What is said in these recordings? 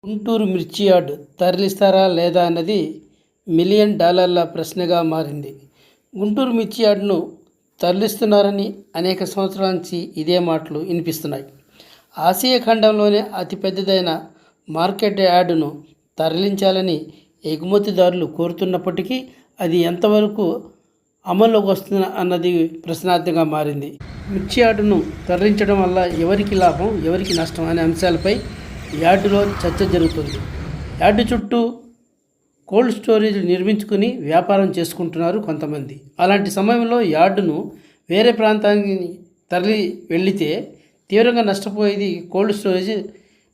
గుంటూరు మిర్చి యార్డ్ తరలిస్తారా లేదా అన్నది మిలియన్ డాలర్ల ప్రశ్నగా మారింది. గుంటూరు మిర్చి యార్డ్ను తరలిస్తున్నారని అనేక సంవత్సరాల నుంచి ఇదే మాటలు వినిపిస్తున్నాయి. ఆసియా ఖండంలోనే అతిపెద్దదైన మార్కెట్ యార్డును తరలించాలని ఎగుమతిదారులు కోరుతున్నప్పటికీ అది ఎంతవరకు అమల్లోకి వస్తుంది అన్నది ప్రశ్నార్థంగా మారింది. మిర్చి యార్డును తరలించడం వల్ల ఎవరికి లాభం, ఎవరికి నష్టం అనే అంశాలపై యార్డులో చర్చ జరుగుతుంది. యార్డు చుట్టూ కోల్డ్ స్టోరేజ్ నిర్మించుకుని వ్యాపారం చేసుకుంటున్నారు కొంతమంది. అలాంటి సమయంలో యార్డును వేరే ప్రాంతానికి తరలి వెళితే తీవ్రంగా నష్టపోయేది కోల్డ్ స్టోరేజ్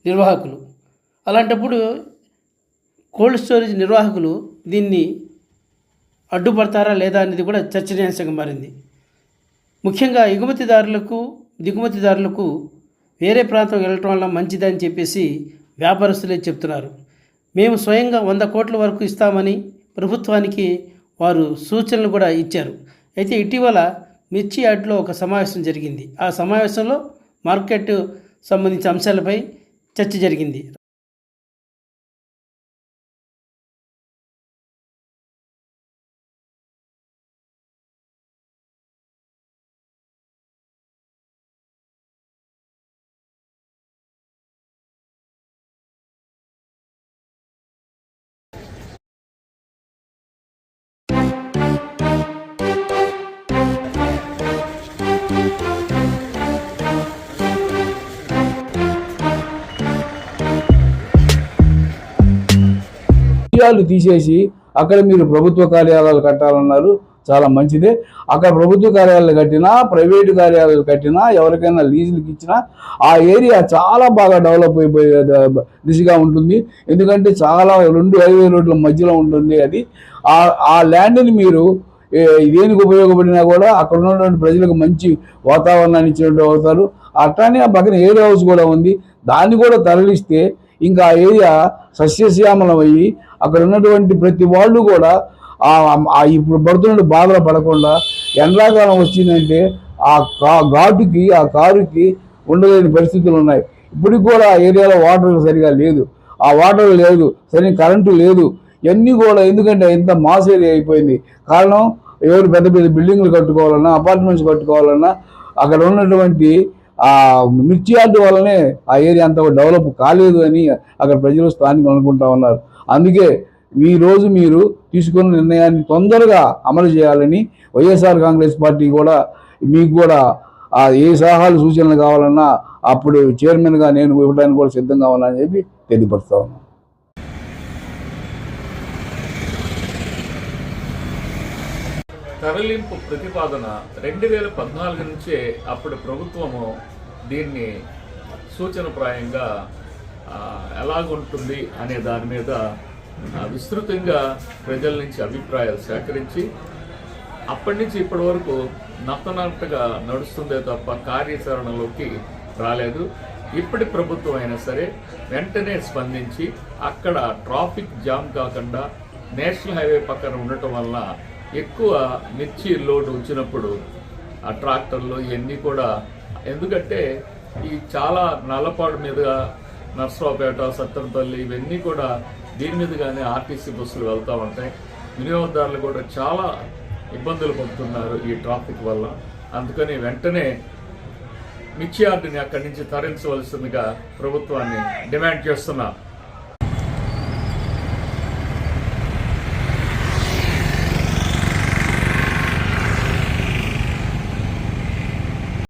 నిర్వాహకులు. అలాంటప్పుడు కోల్డ్ స్టోరేజ్ నిర్వాహకులు దీన్ని అడ్డుపడతారా లేదా అనేది కూడా చర్చనీయాంశంగా మారింది. ముఖ్యంగా ఎగుమతిదారులకు దిగుమతిదారులకు వేరే ప్రాంతం వెళ్ళటం వల్ల మంచిదని చెప్పేసి వ్యాపారస్తులే చెప్తున్నారు. మేము స్వయంగా 100 కోట్ల వరకు ఇస్తామని ప్రభుత్వానికి వారు సూచనలు కూడా ఇచ్చారు. అయితే ఇటీవల మిర్చి యార్డ్లో ఒక సమావేశం జరిగింది. ఆ సమావేశంలో మార్కెట్ సంబంధించిన అంశాలపై చర్చ జరిగింది. విషయాలు తీసేసి అక్కడ మీరు ప్రభుత్వ కార్యాలయాలు కట్టాలన్నారు, చాలా మంచిదే. అక్కడ ప్రభుత్వ కార్యాలయాలు కట్టినా, ప్రైవేటు కార్యాలయాలు కట్టినా, ఎవరికైనా లీజులకి ఇచ్చినా ఆ ఏరియా చాలా బాగా డెవలప్ అయిపోయే దిశగా ఉంటుంది. ఎందుకంటే చాలా 2 హైవే రోడ్ల మధ్యలో ఉంటుంది. అది ఆ ల్యాండ్ని మీరు దేనికి ఉపయోగపడినా కూడా అక్కడ ఉన్నటువంటి ప్రజలకు మంచి వాతావరణాన్ని ఇచ్చినట్టు అవుతారు. అట్లానే ఆ పక్కన ఏరియా హౌస్ కూడా ఉంది, దాన్ని కూడా తరలిస్తే ఇంకా ఆ ఏరియా సస్యశ్యామలం అయ్యి అక్కడ ఉన్నటువంటి ప్రతి వాళ్ళు కూడా ఇప్పుడు పడుతున్న బాధలు పడకుండా ఎండాకాలం వచ్చిందంటే ఆ ఘాటుకి ఆ కారుకి ఉండలేని పరిస్థితులు ఉన్నాయి. ఇప్పటికి కూడా ఆ ఏరియాలో వాటర్ సరిగా లేదు, ఆ వాటర్ లేదు, సరైన కరెంటు లేదు. ఇవన్నీ కూడా ఎందుకంటే ఎంత మాస్ ఏరియా అయిపోయింది. కారణం ఎవరు పెద్ద పెద్ద బిల్డింగ్లు కట్టుకోవాలన్నా, అపార్ట్మెంట్స్ కట్టుకోవాలన్నా అక్కడ ఉన్నటువంటి ఆ మిర్చి యార్డు వల్లనే ఆ ఏరియా అంతా డెవలప్ కాలేదు అని అక్కడ ప్రజలు స్థానికులు అనుకుంటా ఉన్నారు. అందుకే ఈరోజు మీరు తీసుకున్న నిర్ణయాన్ని తొందరగా అమలు చేయాలని వైఎస్ఆర్ కాంగ్రెస్ పార్టీ కూడా మీకు కూడా ఏ సలహాలు సూచనలు కావాలన్నా అప్పుడు చైర్మన్గా నేను ఇవ్వడానికి కూడా సిద్ధంగా ఉన్నానని చెప్పి తెలియపరుస్తా ఉన్నాను. తరలింపు ప్రతిపాదన 2014 నుంచే అప్పుడు ప్రభుత్వము దీన్ని సూచనప్రాయంగా ఎలాగుంటుంది అనే దాని మీద విస్తృతంగా ప్రజల నుంచి అభిప్రాయాలు సేకరించి అప్పటి నుంచి ఇప్పటి వరకు నత్తనట్టుగా నడుస్తుందే తప్ప కార్యాచరణలోకి రాలేదు. ఇప్పటి ప్రభుత్వం అయినా సరే వెంటనే స్పందించి అక్కడ ట్రాఫిక్ జామ్ కాకుండా నేషనల్ హైవే పక్కన ఉండటం వల్ల ఎక్కువ మిర్చి లోడ్ వచ్చినప్పుడు ఆ ట్రాక్టర్లు ఇవన్నీ కూడా, ఎందుకంటే ఈ చాలా నల్లపాడు మీదుగా నర్సరావుపేట, సత్తెనపల్లి ఇవన్నీ కూడా దీని మీదుగానే ఆర్టీసీ బస్సులు వెళ్తూ ఉంటాయి. వినియోగదారులు కూడా చాలా ఇబ్బందులు పడుతున్నారు ఈ ట్రాఫిక్ వల్ల. అందుకని వెంటనే మిర్చి యార్డుని అక్కడి నుంచి తరలించవలసిందిగా ప్రభుత్వాన్ని డిమాండ్ చేస్తున్నా.